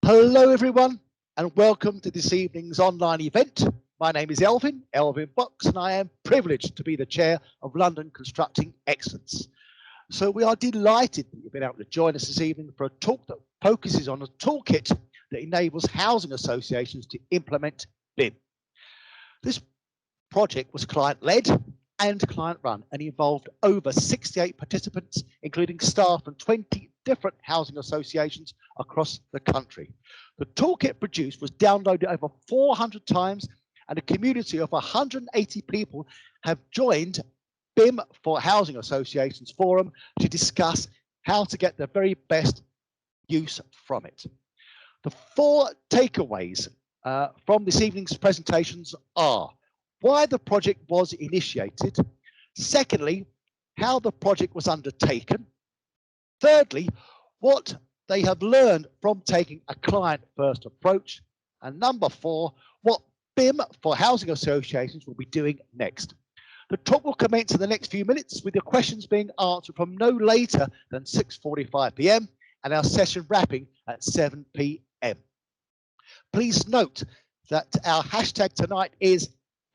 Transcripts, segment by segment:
Hello everyone and welcome to this evening's online event. My name is Elvin Box, and I am privileged to be the chair of London Constructing Excellence. So we are delighted that you've been able to join us this evening for a talk that focuses on a toolkit that enables housing associations to implement BIM. This project was client-led and client-run and involved over 68 participants, including staff from 20 different housing associations across the country. The toolkit produced was downloaded over 400 times, and a community of 180 people have joined BIM for Housing Associations Forum to discuss how to get the very best use from it. The four takeaways from this evening's presentations are: why the project was initiated, secondly, how the project was undertaken, thirdly, what they have learned from taking a client-first approach, and number four, what BIM for Housing Associations will be doing next. The talk will commence in the next few minutes with your questions being answered from no later than 6:45 p.m. and our session wrapping at 7 p.m. Please note that our hashtag tonight is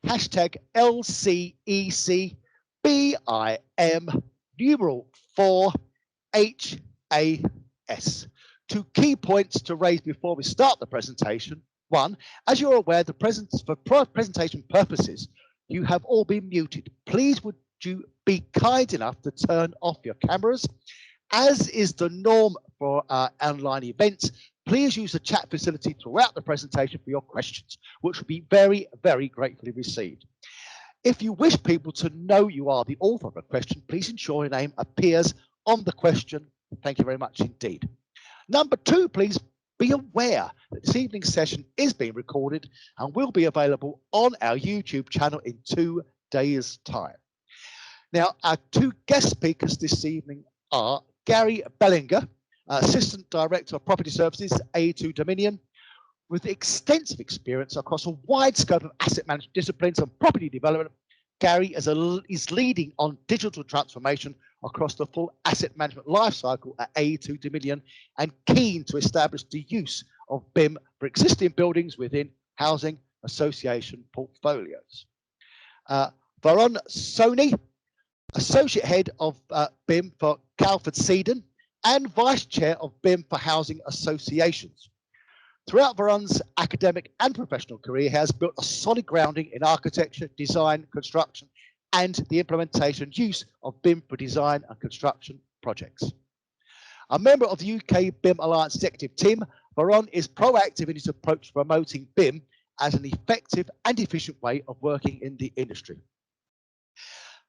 hashtag LCEC BIM numeral 4HAS. Two key points to raise before we start the presentation. One, as you're aware, for presentation purposes, you have all been muted. Please would you be kind enough to turn off your cameras. As is the norm for our online events, please use the chat facility throughout the presentation for your questions, which will be very, very gratefully received. If you wish people to know you are the author of a question, please ensure your name appears on the question. Thank you very much indeed. Number two, please be aware that this evening's session is being recorded and will be available on our YouTube channel in 2 days' time. Now, our two guest speakers this evening are Gary Bellinger, Assistant Director of Property Services, A2 Dominion, with extensive experience across a wide scope of asset management disciplines and property development. Gary is leading on digital transformation across the full asset management lifecycle at A2 Dominion and keen to establish the use of BIM for existing buildings within housing association portfolios. Varun Soni, Associate Head of BIM for Calfordseaden and Vice Chair of BIM for Housing Associations. Throughout Varun's academic and professional career, he has built a solid grounding in architecture, design, construction, and the implementation and use of BIM for design and construction projects. A member of the UK BIM Alliance executive team, Varun is proactive in his approach to promoting BIM as an effective and efficient way of working in the industry.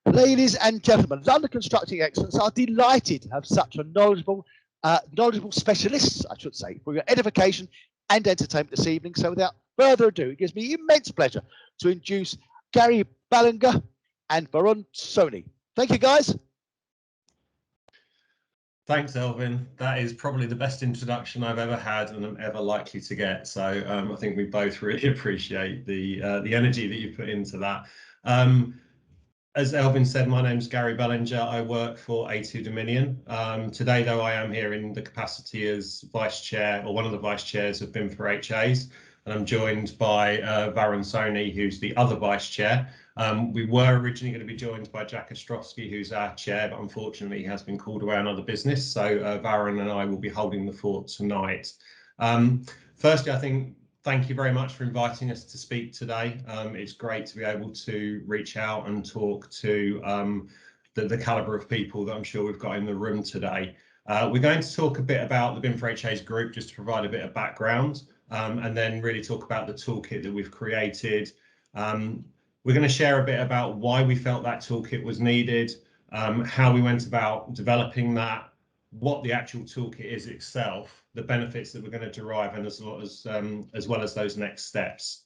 Ladies and gentlemen, London Constructing Excellence are delighted to have such a knowledgeable specialists, I should say, for your edification and entertainment this evening. So without further ado, it gives me immense pleasure to introduce Gary Balanga and Varun Soni. Thank you, guys. Thanks, Elvin. That is probably the best introduction I've ever had and I'm ever likely to get. So I think we both really appreciate the energy that you put into that. As Elvin said, my name's Gary Bellenger. I work for A2 Dominion. Today, though, I am here in the capacity as Vice Chair, or one of the Vice Chairs of BIM4HAs, and I'm joined by Varun Soni, who's the other Vice Chair. We were originally going to be joined by Jack Ostrowski, who's our Chair, but unfortunately he has been called away on other business, so Varun and I will be holding the fort tonight. Firstly, I think thank you very much for inviting us to speak today. It's great to be able to reach out and talk to the calibre of people that I'm sure we've got in the room today. We're going to talk a bit about the BIM4HAs group, just to provide a bit of background, and then really talk about the toolkit that we've created. We're going to share a bit about why we felt that toolkit was needed, how we went about developing that, what the actual toolkit is itself, the benefits that we're going to derive, and as well as those next steps.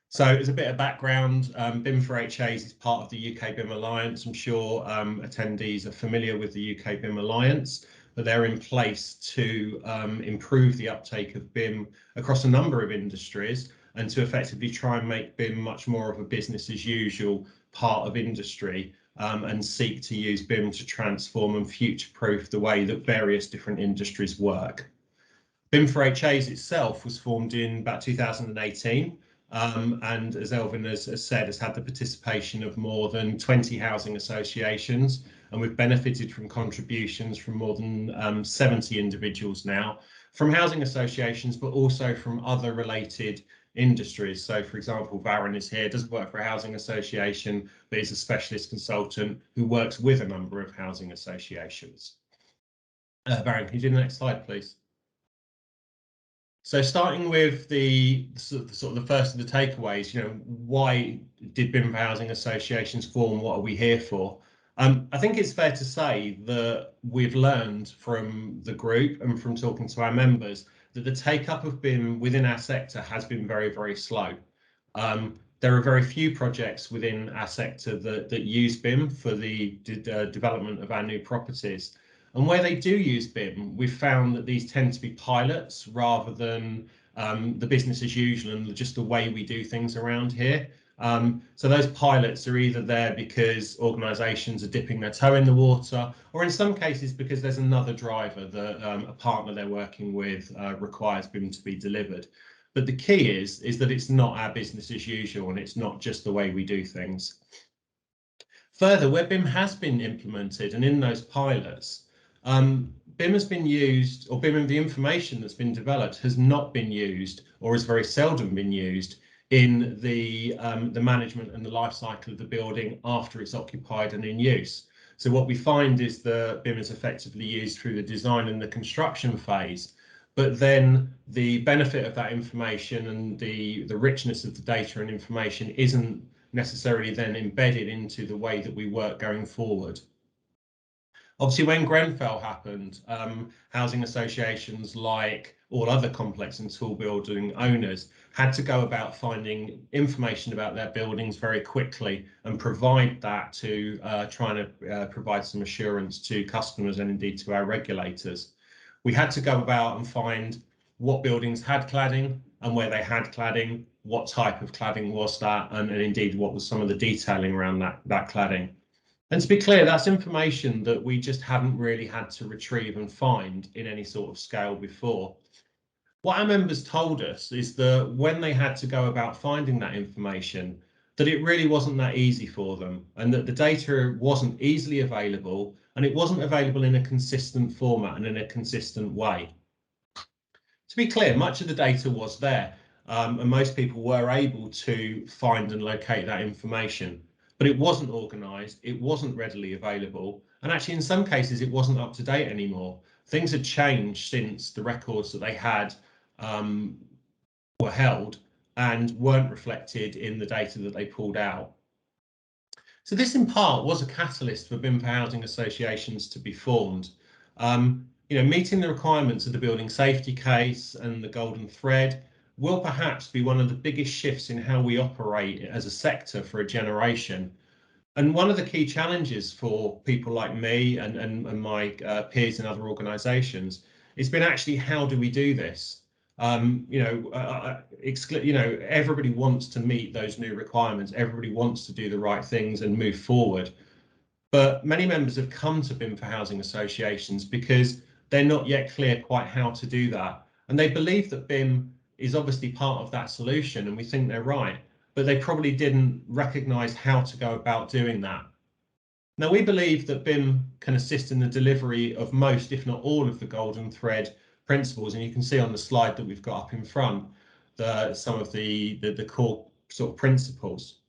So as a bit of background, BIM4HAs is part of the UK BIM Alliance. I'm sure attendees are familiar with the UK BIM Alliance, but they're in place to improve the uptake of BIM across a number of industries and to effectively try and make BIM much more of a business as usual part of industry, and seek to use BIM to transform and future-proof the way that various different industries work. BIM4HAs itself was formed in about 2018, and as Elvin has said, has had the participation of more than 20 housing associations, and we've benefited from contributions from more than 70 individuals now, from housing associations, but also from other related industries. So, for example, Varun is here, doesn't work for a housing association, but is a specialist consultant who works with a number of housing associations. Varun, can you do the next slide, please? So starting with the sort of the first of the takeaways, why did BIM for housing associations form? What are we here for? I think it's fair to say that we've learned from the group and from talking to our members that the take-up of BIM within our sector has been very, very slow. There are very few projects within our sector that use BIM for the development of our new properties. And where they do use BIM, we've found that these tend to be pilots rather than the business as usual and just the way we do things around here. So those pilots are either there because organisations are dipping their toe in the water, or in some cases because there's another driver that a partner they're working with requires BIM to be delivered. But the key is that it's not our business as usual, and it's not just the way we do things. Further, where BIM has been implemented and in those pilots, BIM has been used, or BIM and the information that's been developed has not been used, or has very seldom been used in the management and the life cycle of the building after it's occupied and in use. So what we find is that BIM is effectively used through the design and the construction phase, but then the benefit of that information and the richness of the data and information isn't necessarily then embedded into the way that we work going forward. Obviously, when Grenfell happened, housing associations, like all other complex and tall building owners, had to go about finding information about their buildings very quickly and provide that to try and provide some assurance to customers and indeed to our regulators. We had to go about and find what buildings had cladding and where they had cladding, what type of cladding was that, and indeed what was some of the detailing around that cladding. And to be clear, that's information that we just haven't really had to retrieve and find in any sort of scale before. What our members told us is that when they had to go about finding that information, that it really wasn't that easy for them, and that the data wasn't easily available, and it wasn't available in a consistent format and in a consistent way. To be clear, much of the data was there, and most people were able to find and locate that information. But it wasn't organised, it wasn't readily available, and actually in some cases it wasn't up to date anymore. Things had changed since the records that they had were held and weren't reflected in the data that they pulled out. So this in part was a catalyst for BIM for housing associations to be formed. Meeting the requirements of the building safety case and the golden thread will perhaps be one of the biggest shifts in how we operate as a sector for a generation. And one of the key challenges for people like me and my peers in other organisations has been actually, how do we do this? Everybody wants to meet those new requirements. Everybody wants to do the right things and move forward. But many members have come to BIM for housing associations because they're not yet clear quite how to do that. And they believe that BIM is obviously part of that solution, and we think they're right, but they probably didn't recognise how to go about doing that. Now, we believe that BIM can assist in the delivery of most, if not all, of the golden thread principles, and you can see on the slide that we've got up in front some of the core sort of principles.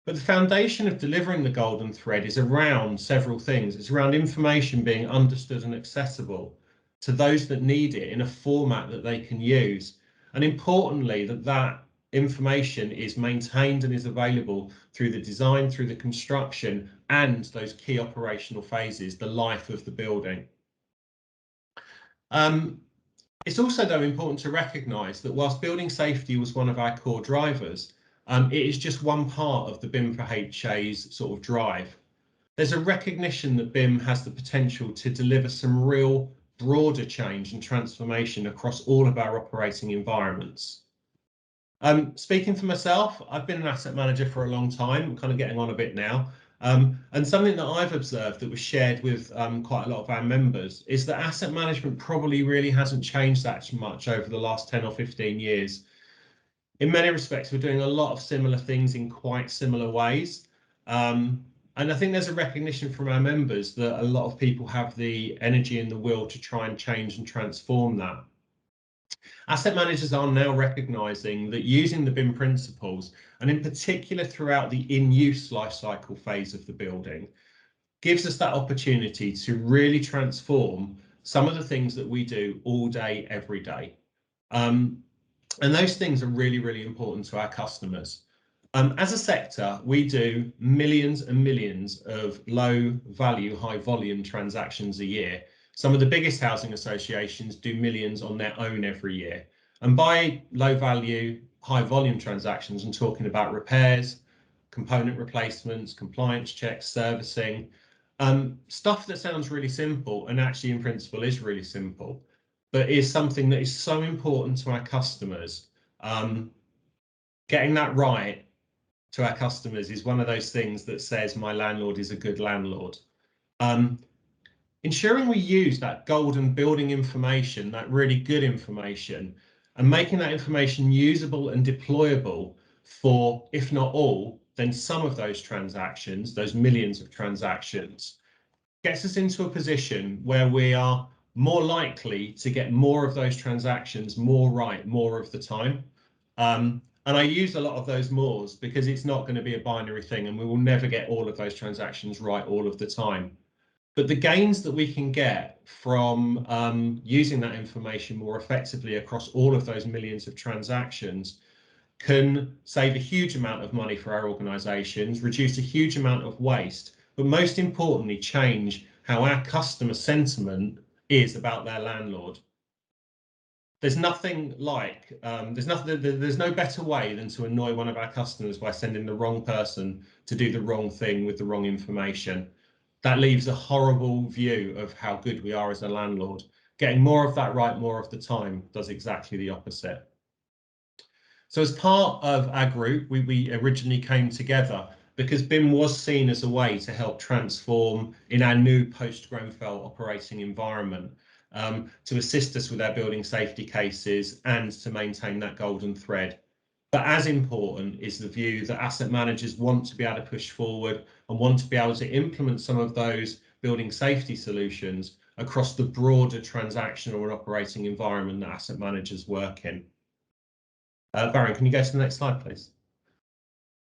But the foundation of delivering the golden thread is around several things. It's around information being understood and accessible to those that need it in a format that they can use. And importantly, that information is maintained and is available through the design, through the construction, and those key operational phases, the life of the building. It's also, though, important to recognise that whilst building safety was one of our core drivers, it is just one part of the BIM4HAs sort of drive. There's a recognition that BIM has the potential to deliver some real broader change and transformation across all of our operating environments. Speaking for myself, I've been an asset manager for a long time. I'm kind of getting on a bit now. And something that I've observed that was shared with quite a lot of our members is that asset management probably really hasn't changed that much over the last 10 or 15 years. In many respects, we're doing a lot of similar things in quite similar ways. And I think there's a recognition from our members that a lot of people have the energy and the will to try and change and transform that. Asset managers are now recognising that using the BIM principles, and in particular throughout the in-use lifecycle phase of the building, gives us that opportunity to really transform some of the things that we do all day, every day. And those things are really, really important to our customers. As a sector, we do millions and millions of low value, high volume transactions a year. Some of the biggest housing associations do millions on their own every year. And by low value, high volume transactions, I'm talking about repairs, component replacements, compliance checks, servicing, stuff that sounds really simple and actually in principle is really simple, but is something that is so important to our customers. Getting that right to our customers is one of those things that says my landlord is a good landlord. Ensuring we use that golden building information, that really good information, and making that information usable and deployable for, if not all, then some of those transactions, those millions of transactions, gets us into a position where we are more likely to get more of those transactions more right more of the time. And I use a lot of those mores because it's not going to be a binary thing and we will never get all of those transactions right all of the time. But the gains that we can get from using that information more effectively across all of those millions of transactions can save a huge amount of money for our organisations, reduce a huge amount of waste, but most importantly, change how our customer sentiment is about their landlord. There's nothing like, there's no better way than to annoy one of our customers by sending the wrong person to do the wrong thing with the wrong information. That leaves a horrible view of how good we are as a landlord. Getting more of that right more of the time does exactly the opposite. So as part of our group, we originally came together because BIM was seen as a way to help transform in our new post-Grenfell operating environment, to assist us with our building safety cases and to maintain that golden thread. But as important is the view that asset managers want to be able to push forward and want to be able to implement some of those building safety solutions across the broader transactional and operating environment that asset managers work in. Varun, can you go to the next slide, please?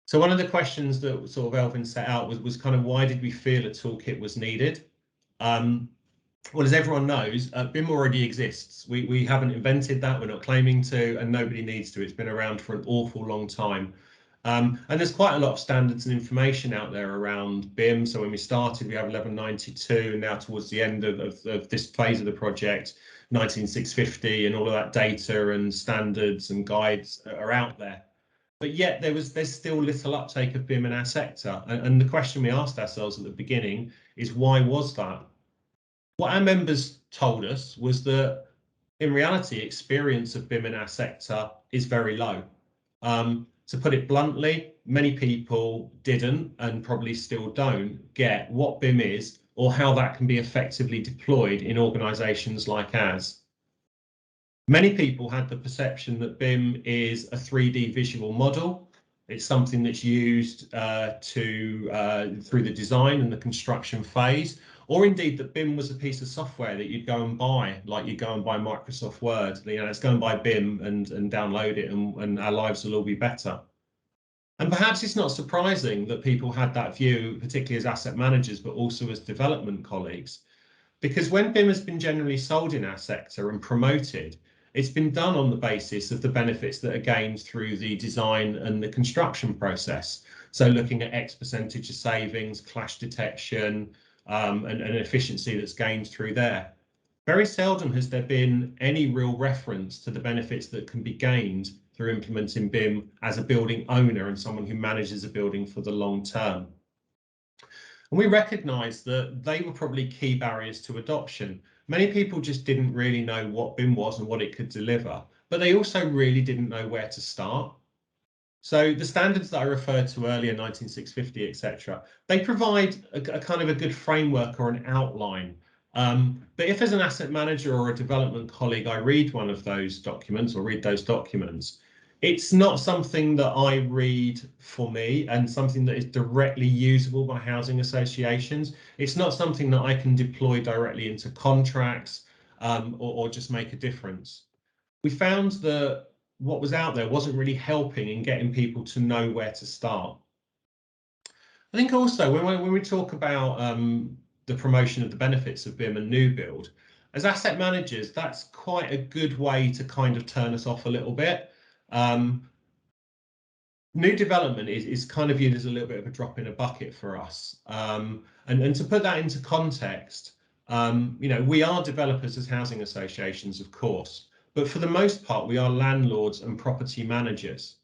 So one of the questions that sort of Elvin set out was kind of why did we feel a toolkit was needed? Well, as everyone knows, BIM already exists. We haven't invented that, we're not claiming to, and nobody needs to. It's been around for an awful long time. And there's quite a lot of standards and information out there around BIM. So when we started, we have 1192, and now towards the end of this phase of the project, 19650, and all of that data and standards and guides are out there. But yet there's still little uptake of BIM in our sector. And the question we asked ourselves at the beginning is, why was that? What our members told us was that in reality, experience of BIM in our sector is very low. To put it bluntly, many people didn't and probably still don't get what BIM is or how that can be effectively deployed in organisations like ours. Many people had the perception that BIM is a 3D visual model. It's something that's used through the design and the construction phase, or indeed that BIM was a piece of software that you'd go and buy, like you go and buy Microsoft Word. You know, let's go and buy BIM and download it, and our lives will all be better. And perhaps it's not surprising that people had that view, particularly as asset managers, but also as development colleagues, because when BIM has been generally sold in our sector and promoted, it's been done on the basis of the benefits that are gained through the design and the construction process. So looking at X percentage of savings, clash detection, and efficiency that's gained through there. Very seldom has there been any real reference to the benefits that can be gained through implementing BIM as a building owner and someone who manages a building for the long term. And we recognise that they were probably key barriers to adoption. Many people just didn't really know what BIM was and what it could deliver, but they also really didn't know where to start. So the standards that I referred to earlier, 19650, etc., they provide a kind of a good framework or an outline. But if as an asset manager or a development colleague, I read one of those documents or read those documents, it's not something that I read for me and something that is directly usable by housing associations. It's not something that I can deploy directly into contracts or just make a difference. We found that what was out there wasn't really helping in getting people to know where to start. I think also when we talk about the promotion of the benefits of BIM and new build, as asset managers, that's quite a good way to kind of turn us off a little bit. New development is kind of viewed as a little bit of a drop in a bucket for us. And to put that into context, you know, we are developers as housing associations, of course, but for the most part, we are landlords and property managers.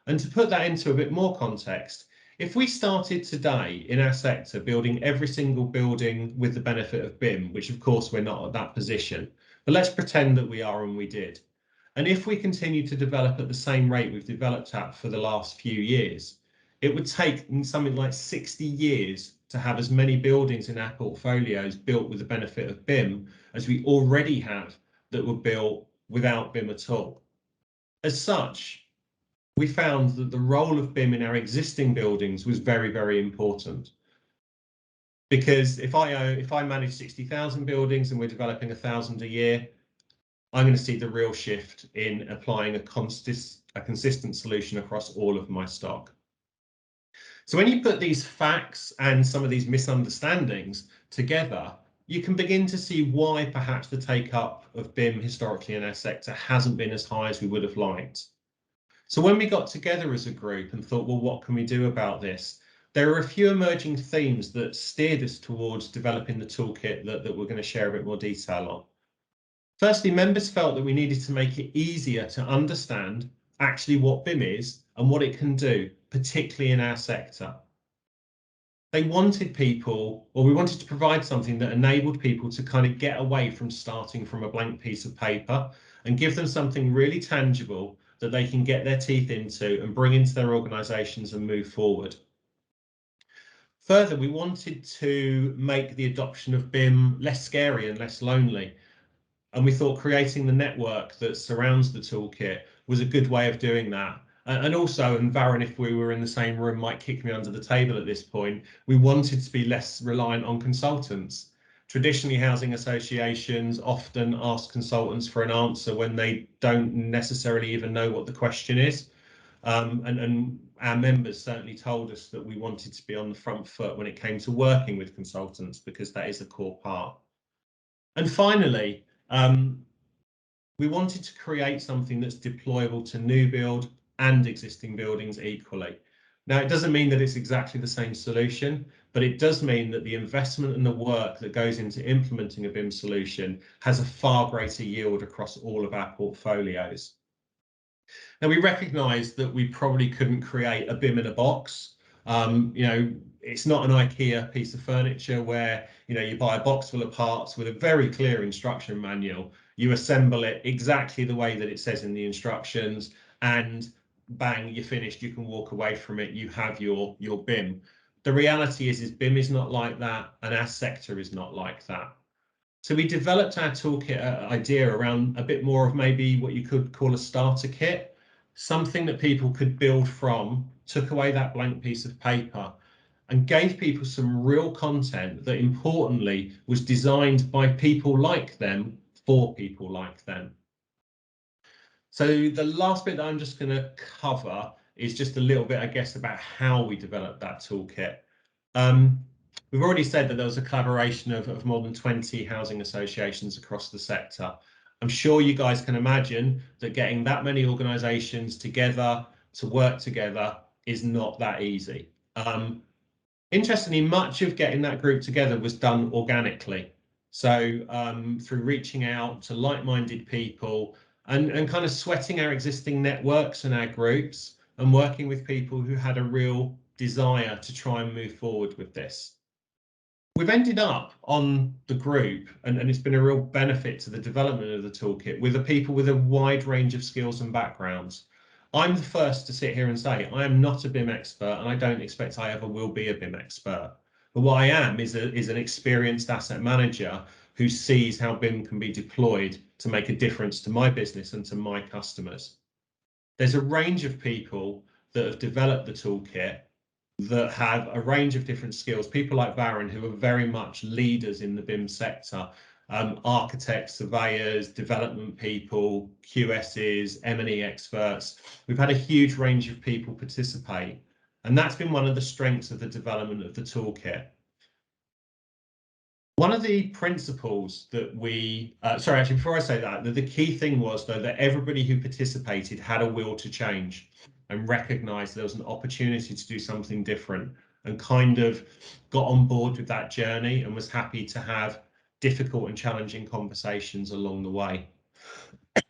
And to put that into a bit more context, if we started today in our sector building every single building with the benefit of BIM, which of course we're not at that position, but let's pretend that we are and we did. And if we continue to develop at the same rate we've developed at for the last few years, it would take something like 60 years to have as many buildings in our portfolios built with the benefit of BIM as we already have that were built without BIM at all. As such, we found that the role of BIM in our existing buildings was very, very important. Because if I manage 60,000 buildings and we're developing 1,000 a year, I'm going to see the real shift in applying a consistent solution across all of my stock. So when you put these facts and some of these misunderstandings together, you can begin to see why perhaps the take-up of BIM historically in our sector hasn't been as high as we would have liked. So when we got together as a group and thought, well, what can we do about this? There are a few emerging themes that steered us towards developing the toolkit that we're going to share a bit more detail on. Firstly, members felt that we needed to make it easier to understand actually what BIM is and what it can do, particularly in our sector. They wanted people, or we wanted to provide something that enabled people to kind of get away from starting from a blank piece of paper and give them something really tangible that they can get their teeth into and bring into their organisations and move forward. Further, we wanted to make the adoption of BIM less scary and less lonely. And we thought creating the network that surrounds the toolkit was a good way of doing that. And also, and Varun, if we were in the same room, might kick me under the table at this point, we wanted to be less reliant on consultants. Traditionally, housing associations often ask consultants for an answer when they don't necessarily even know what the question is. And our members certainly told us that we wanted to be on the front foot when it came to working with consultants, because that is a core part. And finally, we wanted to create something that's deployable to new build and existing buildings equally. Now, it doesn't mean that it's exactly the same solution, but it does mean that the investment and the work that goes into implementing a BIM solution has a far greater yield across all of our portfolios. Now, we recognise that we probably couldn't create a BIM in a box. You know, it's not an IKEA piece of furniture where, you know, you buy a box full of parts with a very clear instruction manual, you assemble it exactly the way that it says in the instructions, and bang, you're finished, you can walk away from it, you have your BIM. The reality is BIM is not like that, and our sector is not like that. So we developed our toolkit idea around a bit more of maybe what you could call a starter kit, something that people could build from, took away that blank piece of paper, and gave people some real content that importantly was designed by people like them for people like them. So the last bit that I'm just going to cover is just a little bit, I guess, about how we developed that toolkit. We've already said that there was a collaboration of more than 20 housing associations across the sector. I'm sure you guys can imagine that getting that many organisations together to work together is not that easy. Interestingly, much of getting that group together was done organically. So through reaching out to like-minded people and kind of sweating our existing networks and our groups and working with people who had a real desire to try and move forward with this. We've ended up on the group, and it's been a real benefit to the development of the toolkit, with the people with a wide range of skills and backgrounds. I'm the first to sit here and say I am not a BIM expert, and I don't expect I ever will be a BIM expert. But what I am is an experienced asset manager who sees how BIM can be deployed to make a difference to my business and to my customers. There's a range of people that have developed the toolkit that have a range of different skills. People like Varun, who are very much leaders in the BIM sector, architects, surveyors, development people, QSs, M&E experts. We've had a huge range of people participate, and that's been one of the strengths of the development of the toolkit. One of the principles that we, sorry, actually, before I say that, the key thing was, though, that everybody who participated had a will to change and recognized there was an opportunity to do something different, and kind of got on board with that journey and was happy to have difficult and challenging conversations along the way.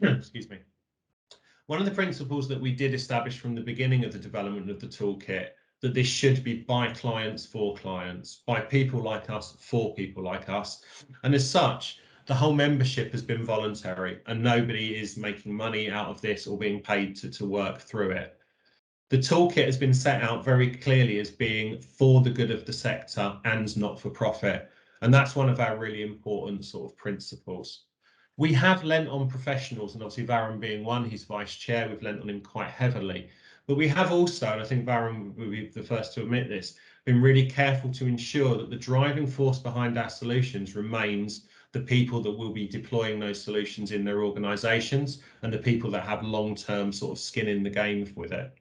Excuse me. One of the principles that we did establish from the beginning of the development of the toolkit, that this should be by clients for clients, by people like us for people like us. And as such, the whole membership has been voluntary, and nobody is making money out of this or being paid to work through it. The toolkit has been set out very clearly as being for the good of the sector and not for profit. And that's one of our really important sort of principles. We have lent on professionals, and obviously Varun being one, he's vice chair, we've lent on him quite heavily. But we have also, and I think Varun will be the first to admit this, been really careful to ensure that the driving force behind our solutions remains the people that will be deploying those solutions in their organisations and the people that have long-term sort of skin in the game with it.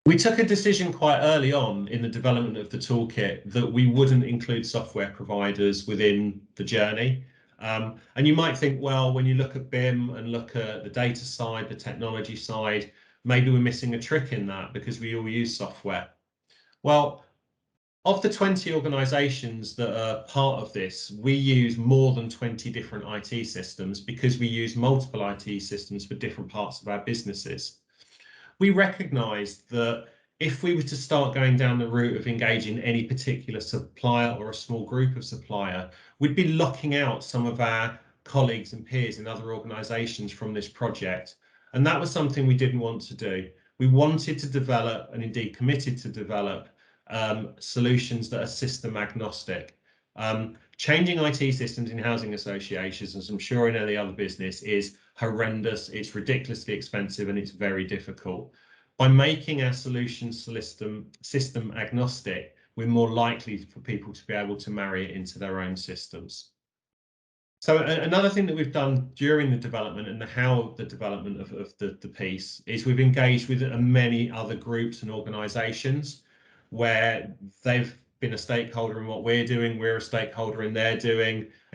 We took a decision quite early on in the development of the toolkit that we wouldn't include software providers within the journey. And you might think, well, when you look at BIM and look at the data side, the technology side, maybe we're missing a trick in that because we all use software. Well, of the 20 organisations that are part of this, we use more than 20 different IT systems because we use multiple IT systems for different parts of our businesses. We recognised that if we were to start going down the route of engaging any particular supplier or a small group of supplier, we'd be locking out some of our colleagues and peers in other organisations from this project. And that was something we didn't want to do. We wanted to develop, and indeed committed to develop, solutions that are system agnostic. Changing IT systems in housing associations, as I'm sure in any other business, is horrendous, it's ridiculously expensive, and it's very difficult. By making our solutions system agnostic, we're more likely for people to be able to marry it into their own systems. So another thing that we've done during the development and the development of the piece is we've engaged with many other groups and organisations where they've been a stakeholder in what we're doing, we're a stakeholder in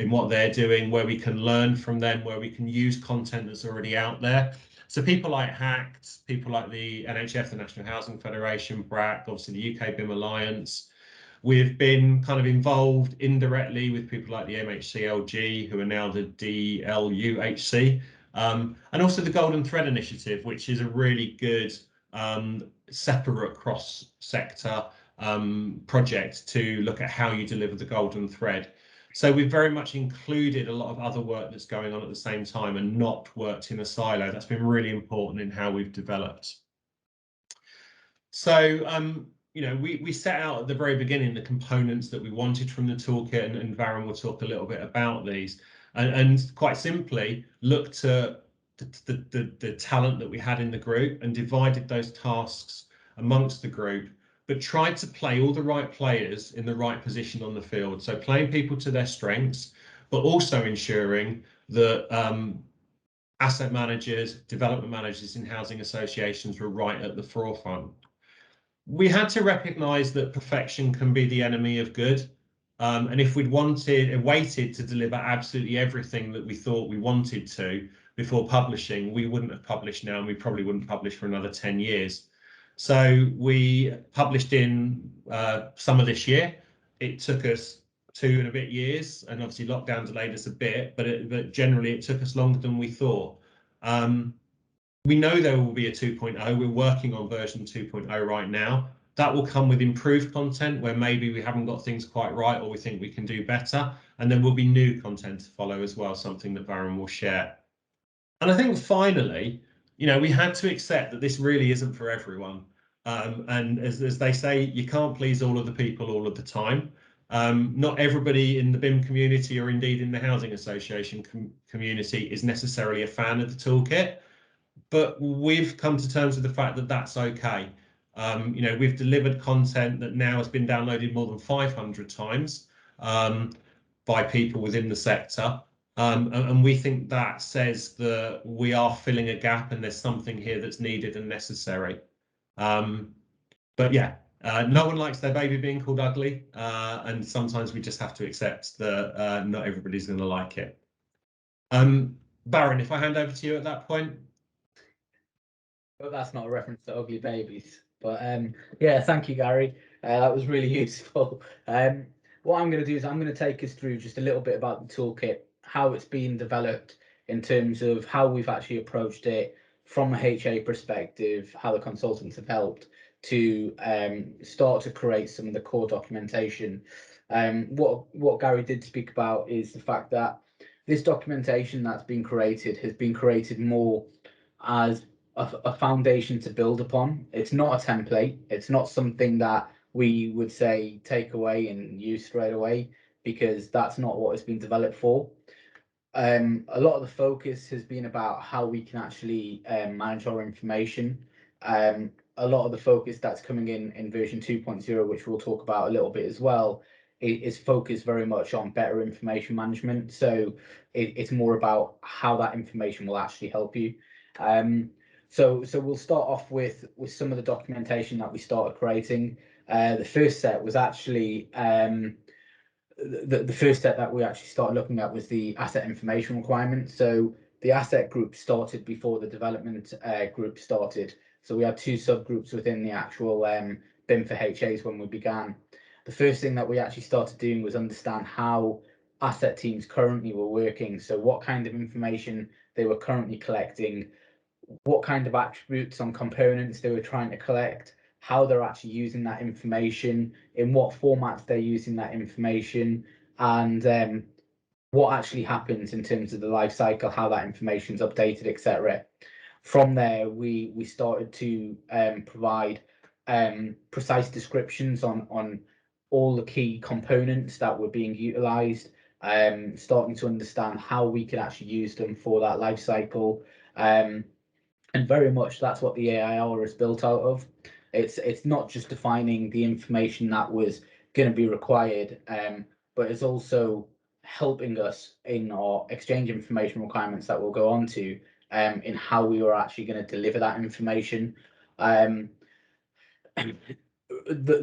what they're doing, where we can learn from them, where we can use content that's already out there. So people like HACT, people like the NHF, the National Housing Federation, BRAC, obviously the UK BIM Alliance. We've been kind of involved indirectly with people like the MHCLG, who are now the DLUHC, and also the Golden Thread Initiative, which is a really good separate cross-sector project to look at how you deliver the golden thread. So we've very much included a lot of other work that's going on at the same time and not worked in a silo. That's been really important in how we've developed. So, you know, we set out at the very beginning the components that we wanted from the toolkit, and Varun will talk a little bit about these, and quite simply looked at the talent that we had in the group and divided those tasks amongst the group, but tried to play all the right players in the right position on the field. So playing people to their strengths, but also ensuring that asset managers, development managers in housing associations were right at the forefront. We had to recognise that perfection can be the enemy of good. And if we'd waited to deliver absolutely everything that we thought we wanted to before publishing, we wouldn't have published now, and we probably wouldn't publish for another 10 years. So we published in summer this year. It took us 2 and a bit years, and obviously lockdown delayed us a bit, but generally it took us longer than we thought. We know there will be a 2.0. We're working on version 2.0 right now. That will come with improved content where maybe we haven't got things quite right or we think we can do better. And then will be new content to follow as well, something that Varun will share. And I think finally, you know, we had to accept that this really isn't for everyone. And as they say, you can't please all of the people all of the time. Not everybody in the BIM community, or indeed in the housing association community, is necessarily a fan of the toolkit, but we've come to terms with the fact that that's okay. You know, we've delivered content that now has been downloaded more than 500 times by people within the sector. And we think that says that we are filling a gap and there's something here that's needed and necessary. But yeah, no one likes their baby being called ugly, and sometimes we just have to accept that not everybody's going to like it. Varun, if I hand over to you at that point. But that's not a reference to ugly babies. But yeah, thank you, Gary. That was really useful. What I'm going to do is I'm going to take us through just a little bit about the toolkit, how it's been developed in terms of how we've actually approached it from a HA perspective, how the consultants have helped to start to create some of the core documentation. What Gary did speak about is the fact that this documentation that's been created has been created more as a foundation to build upon. It's not a template. It's not something that we would say take away and use straight away, because that's not what it's been developed for. A lot of the focus has been about how we can actually manage our information. A lot of the focus that's coming in version 2.0, which we'll talk about a little bit as well, is focused very much on better information management. So it's more about how that information will actually help you. So we'll start off with some of the documentation that we started creating. The first set was actually the first set that we actually started looking at was the asset information requirement. So the asset group started before the development group started. So we had two subgroups within the actual BIM4HAs when we began. The first thing that we actually started doing was understand how asset teams currently were working. So what kind of information they were currently collecting, what kind of attributes on components they were trying to collect, how they're actually using that information, in what formats they're using that information, and what actually happens in terms of the life cycle, how that information is updated, etc. From there, we started to provide precise descriptions on all the key components that were being utilized, starting to understand how we could actually use them for that life cycle. And very much that's what the AIR is built out of. It's not just defining the information that was going to be required, but it's also helping us in our exchange information requirements that we'll go on to, in how we were actually going to deliver that information. The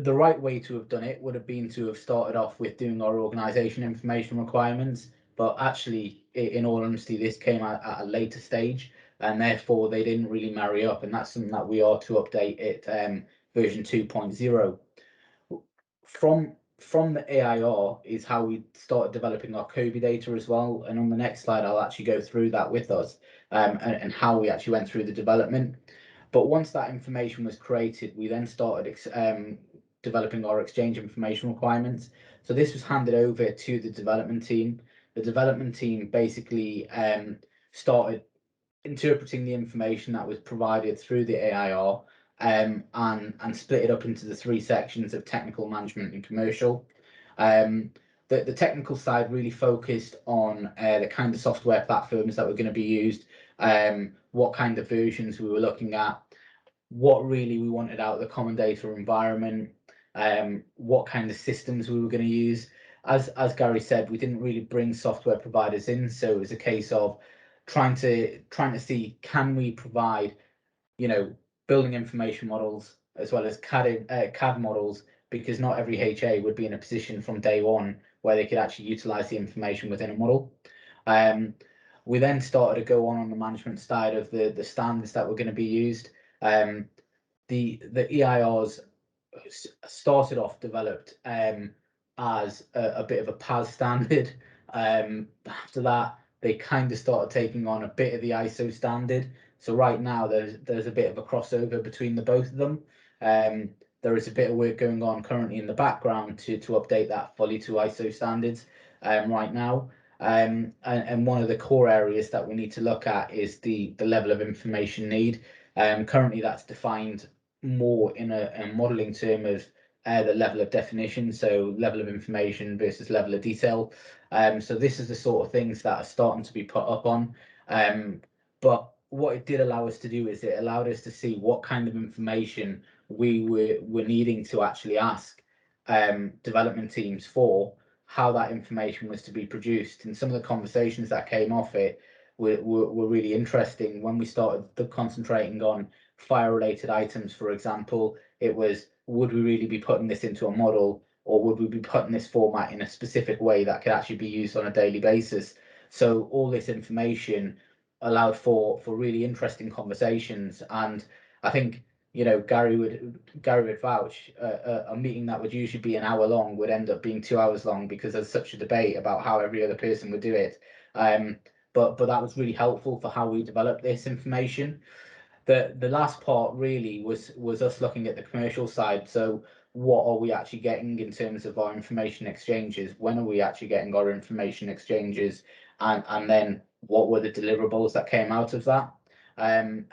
right way to have done it would have been to have started off with doing our organization information requirements, but actually, in all honesty, this came at a later stage, and therefore they didn't really marry up, and that's something that we are to update it version 2.0. From the AIR is how we started developing our COBie data as well, and on the next slide I'll actually go through that with us, and how we actually went through the development. But once that information was created, we then started developing our exchange information requirements. So this was handed over to the development team. The development team basically started interpreting the information that was provided through the AIR, and split it up into the three sections of technical, management, and commercial. The technical side really focused on the kind of software platforms that were going to be used, what kind of versions we were looking at, what really we wanted out of the common data environment, what kind of systems we were going to use. As Gary said, we didn't really bring software providers in, so it was a case of trying to see, can we provide, building information models as well as CAD models, because not every HA would be in a position from day one where they could actually utilize the information within a model. We then started to go on the management side of the standards that were going to be used. The EIRs started off developed as a bit of a PAS standard. After that, they kind of started taking on a bit of the ISO standard. So right now there's a bit of a crossover between the both of them. There is a bit of work going on currently in the background to update that fully to ISO standards right now. And one of the core areas that we need to look at is the level of information need. Currently that's defined more in a modeling term of the level of definition, so level of information versus level of detail. So this is the sort of things that are starting to be put up on. But what it did allow us to do is it allowed us to see what kind of information we were needing to actually ask development teams for, how that information was to be produced. And some of the conversations that came off it were really interesting. When we started concentrating on fire related items, for example, it was, would we really be putting this into a model, or would we be putting this format in a specific way that could actually be used on a daily basis? So all this information allowed for really interesting conversations. And I think, you know, Gary would vouch, a meeting that would usually be an hour long would end up being 2 hours long, because there's such a debate about how every other person would do it. But that was really helpful for how we developed this information. The last part really was us looking at the commercial side. So what are we actually getting in terms of our information exchanges? When are we actually getting our information exchanges? And then what were the deliverables that came out of that? And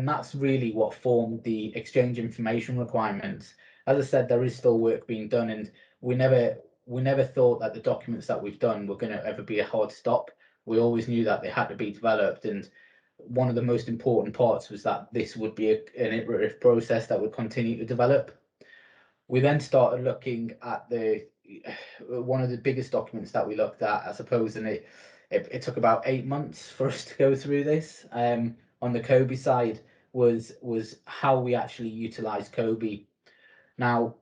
that's really what formed the exchange information requirements. As I said, there is still work being done, and we never thought that the documents that we've done were going to ever be a hard stop. We always knew that they had to be developed, and one of the most important parts was that this would be an iterative process that would continue to develop. We then started looking at one of the biggest documents that we looked at, I suppose, and it took about 8 months for us to go through this. On the Kobe side was how we actually utilize Kobe. Now,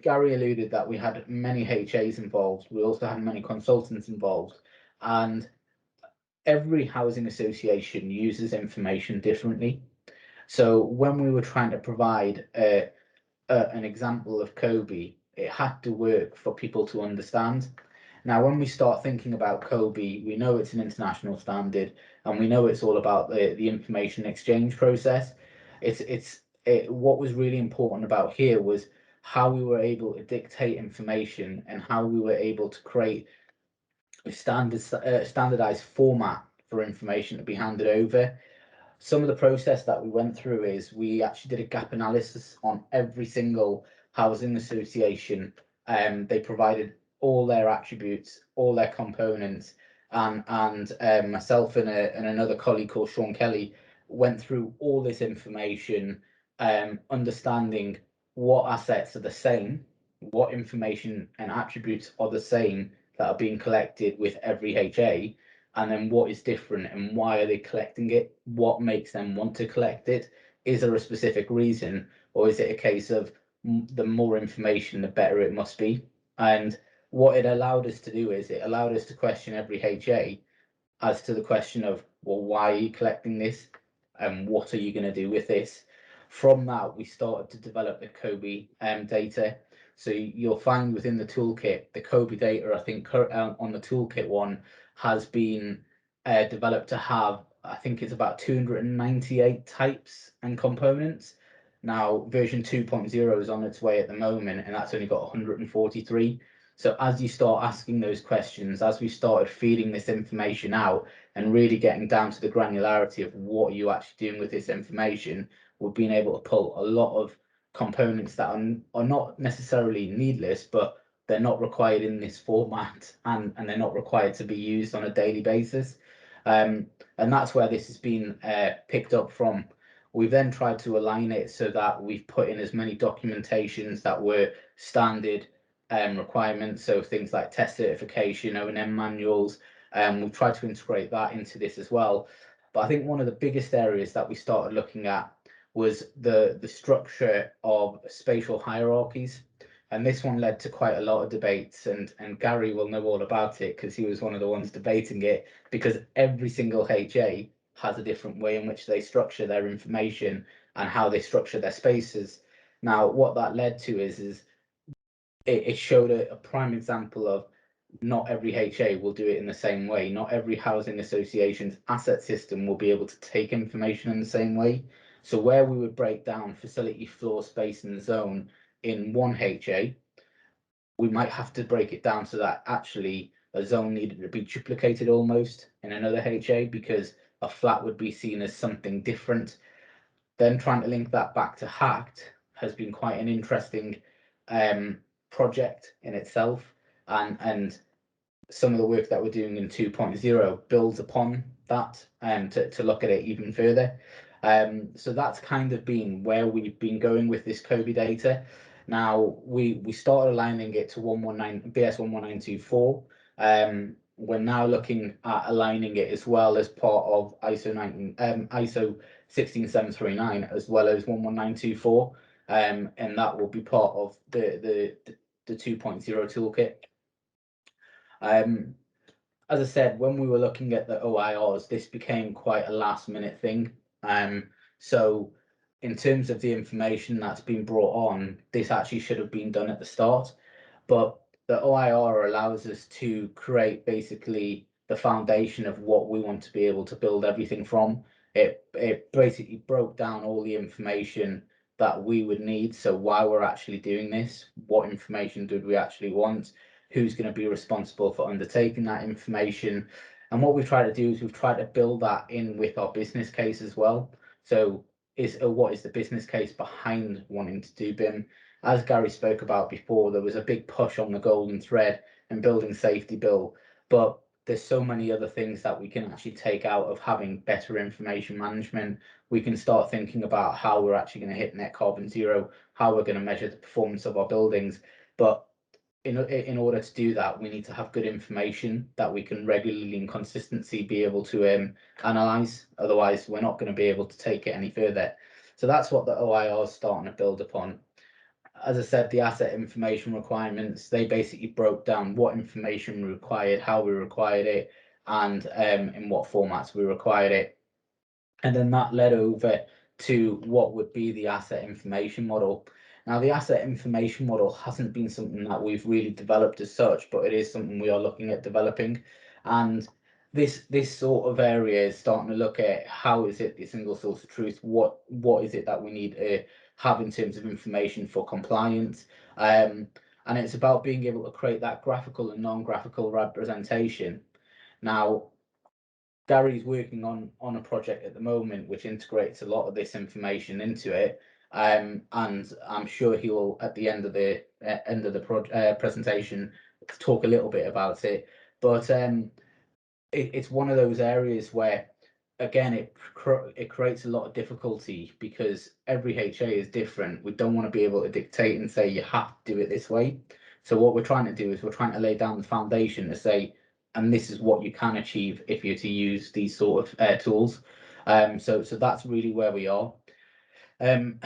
Gary alluded that we had many HAs involved. We also had many consultants involved, and every housing association uses information differently. So when we were trying to provide an example of Kobe, it had to work for people to understand. Now, when we start thinking about Kobe, we know it's an international standard, and we know it's all about the information exchange process. What was really important about here was how we were able to dictate information and how we were able to create a standardized format for information to be handed over. Some of the process that we went through is we actually did a gap analysis on every single housing association. They provided all their attributes, all their components, and myself and another colleague called Sean Kelly went through all this information, understanding what assets are the same, what information and attributes are the same that are being collected with every HA, and then what is different and why are they collecting it? What makes them want to collect it? Is there a specific reason, or is it a case of the more information, the better it must be? And what it allowed us to do is it allowed us to question every HA as to the question of, well, why are you collecting this? And what are you going to do with this? From that, we started to develop the Kobe data. So you'll find within the toolkit, the Kobe data, I think on the toolkit one, has been developed to have, I think it's about 298 types and components. Now, version 2.0 is on its way at the moment, and that's only got 143. So as you start asking those questions, as we started feeding this information out and really getting down to the granularity of what you actually doing with this information, we've been able to pull a lot of components that are not necessarily needless, but they're not required in this format, and they're not required to be used on a daily basis. And that's where this has been picked up from. We've then tried to align it so that we've put in as many documentations that were standard requirements, so things like test certification, O&M manuals. We've tried to integrate that into this as well. But I think one of the biggest areas that we started looking at was the structure of spatial hierarchies. And this one led to quite a lot of debates, and Gary will know all about it because he was one of the ones debating it, because every single HA has a different way in which they structure their information and how they structure their spaces. Now, what that led to is it showed a prime example of not every HA will do it in the same way. Not every housing association's asset system will be able to take information in the same way. So where we would break down facility, floor, space, and zone in one HA, we might have to break it down so that actually a zone needed to be duplicated almost in another HA because a flat would be seen as something different. Then trying to link that back to Hacked has been quite an interesting project in itself, and some of the work that we're doing in 2.0 builds upon that to look at it even further. So that's kind of been where we've been going with this COBie data. Now we started aligning it to 119 BS 11924. We're now looking at aligning it as well as part of ISO 16739 as well as 11924, and that will be part of the 2.0 toolkit. As I said, when we were looking at the OIRs, this became quite a last minute thing. So in terms of the information that's been brought on, this actually should have been done at the start, but the OIR allows us to create basically the foundation of what we want to be able to build everything from. It basically broke down all the information that we would need. So why we're actually doing this, what information did we actually want, who's going to be responsible for undertaking that information. And what we've tried to do is we've tried to build that in with our business case as well. So what is the business case behind wanting to do BIM? As Gary spoke about before, there was a big push on the golden thread and building safety bill, but there's so many other things that we can actually take out of having better information management. We can start thinking about how we're actually going to hit net carbon zero, how we're going to measure the performance of our buildings. But in order to do that, we need to have good information that we can regularly and consistency be able to analyze. Otherwise, we're not going to be able to take it any further. So that's what the OIR is starting to build upon. As I said, the asset information requirements, they basically broke down what information we required, how we required it, and in what formats we required it. And then that led over to what would be the asset information model. Now, the asset information model hasn't been something that we've really developed as such, but it is something we are looking at developing. And this sort of area is starting to look at how is it the single source of truth, what is it that we need to have in terms of information for compliance. And it's about being able to create that graphical and non-graphical representation. Now, Gary's working on a project at the moment which integrates a lot of this information into it, and I'm sure he will at the end of the presentation talk a little bit about it. But it's one of those areas where, again, it creates a lot of difficulty because every HA is different. We don't want to be able to dictate and say you have to do it this way. So what we're trying to do is we're trying to lay down the foundation to say, and this is what you can achieve if you're to use these sort of tools. So that's really where we are. And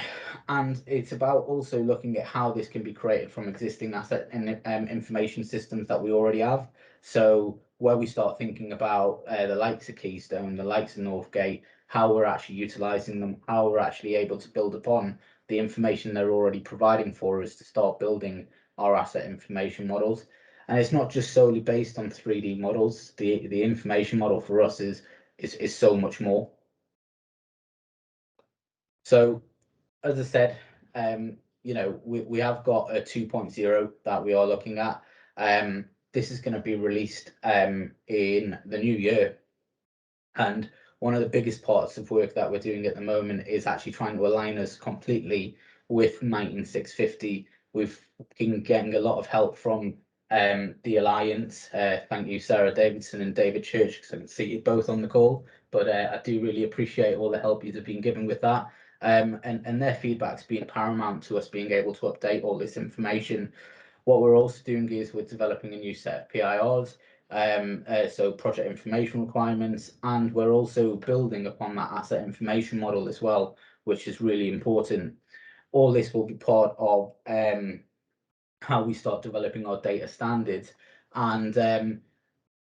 it's about also looking at how this can be created from existing asset and information systems that we already have. So where we start thinking about the likes of Keystone, the likes of Northgate, how we're actually utilizing them, how we're actually able to build upon the information they're already providing for us to start building our asset information models. And it's not just solely based on 3D models. The information model for us is so much more. So, as I said, we have got a 2.0 that we are looking at. This is going to be released in the new year. And one of the biggest parts of work that we're doing at the moment is actually trying to align us completely with 19650. We've been getting a lot of help from the Alliance. Thank you, Sarah Davidson and David Church, because I can see you both on the call. But I do really appreciate all the help you've been given with that. And their feedback's been paramount to us being able to update all this information. What we're also doing is we're developing a new set of PIRs, so project information requirements, and we're also building upon that asset information model as well, which is really important. All this will be part of how we start developing our data standards, and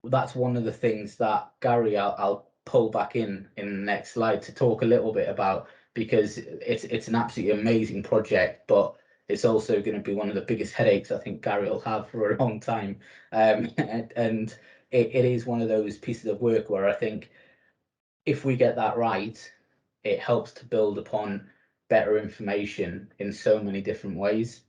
that's one of the things that Gary, I'll pull back in the next slide to talk a little bit about, because it's an absolutely amazing project, but it's also going to be one of the biggest headaches I think Gary will have for a long time. And it is one of those pieces of work where I think if we get that right, it helps to build upon better information in so many different ways.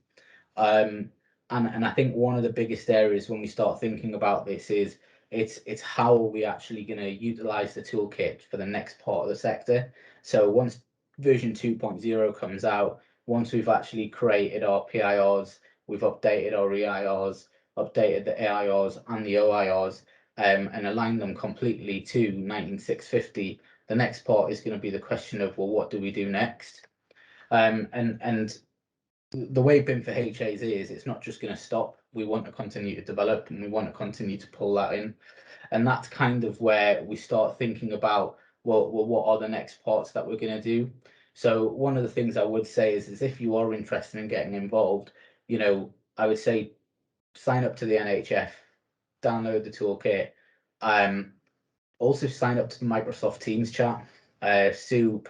And And I think one of the biggest areas when we start thinking about this is it's how are we actually going to utilize the toolkit for the next part of the sector. So once version 2.0 comes out, once we've actually created our PIRs, we've updated our EIRs, updated the AIRs and the OIRs, and aligned them completely to 19650, the next part is going to be the question of, well, what do we do next? And the way BIM4HAs is, it's not just going to stop. We want to continue to develop, and we want to continue to pull that in. And that's kind of where we start thinking about, well, what are the next parts that we're going to do? So one of the things I would say is if you are interested in getting involved, you know, I would say sign up to the NHF, download the toolkit, also sign up to the Microsoft Teams chat. Sue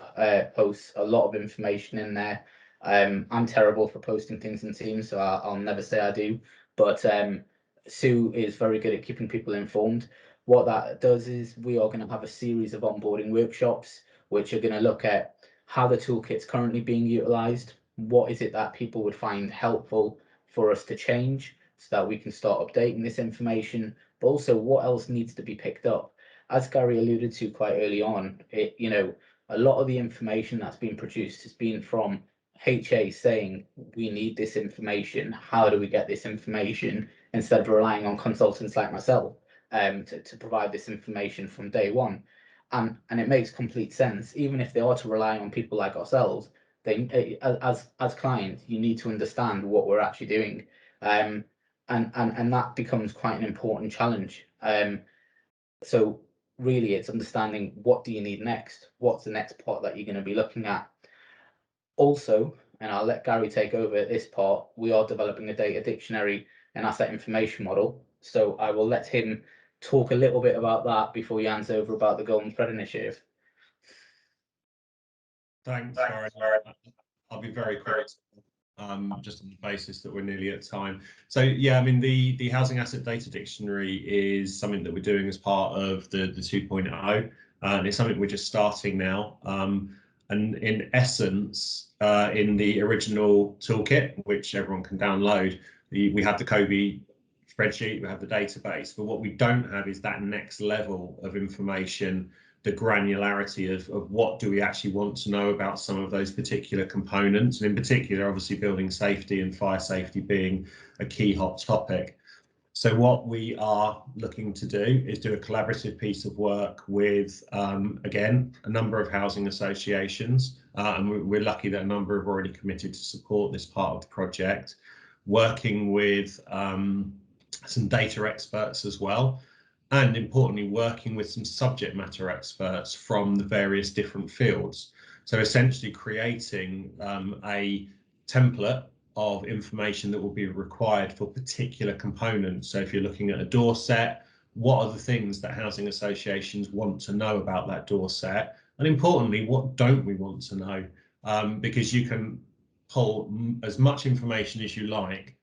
posts a lot of information in there. I'm terrible for posting things in Teams, so I'll never say I do, but Sue is very good at keeping people informed. What that does is we are going to have a series of onboarding workshops, which are going to look at how the toolkit's currently being utilized, what is it that people would find helpful for us to change so that we can start updating this information, but also what else needs to be picked up. As Gary alluded to quite early on, you know, a lot of the information that's been produced has been from HA saying, we need this information, how do we get this information, instead of relying on consultants like myself to provide this information from day one. And it makes complete sense. Even if they are to rely on people like ourselves, they, as clients, you need to understand what we're actually doing. And that becomes quite an important challenge. So really it's understanding, what do you need next? What's the next part that you're going to be looking at? Also, and I'll let Gary take over this part, we are developing a data dictionary and asset information model. So I will let him talk a little bit about that before he hands over about the Golden Thread Initiative. Thanks, Varun. I'll be very quick, just on the basis that we're nearly at time. So yeah, I mean, the housing asset data dictionary is something that we're doing as part of the 2.0, and it's something we're just starting now. And in essence, in the original toolkit, which everyone can download, we have the COBE spreadsheet, we have the database, but what we don't have is that next level of information, the granularity of what do we actually want to know about some of those particular components, and in particular, obviously, building safety and fire safety being a key hot topic. So what we are looking to do is do a collaborative piece of work with, again, a number of housing associations, and we're lucky that a number have already committed to support this part of the project, working with some data experts as well, and importantly, working with some subject matter experts from the various different fields. So essentially creating a template of information that will be required for particular components. So if you're looking at a door set, what are the things that housing associations want to know about that door set? And importantly, what don't we want to know? Because you can pull as much information as you like,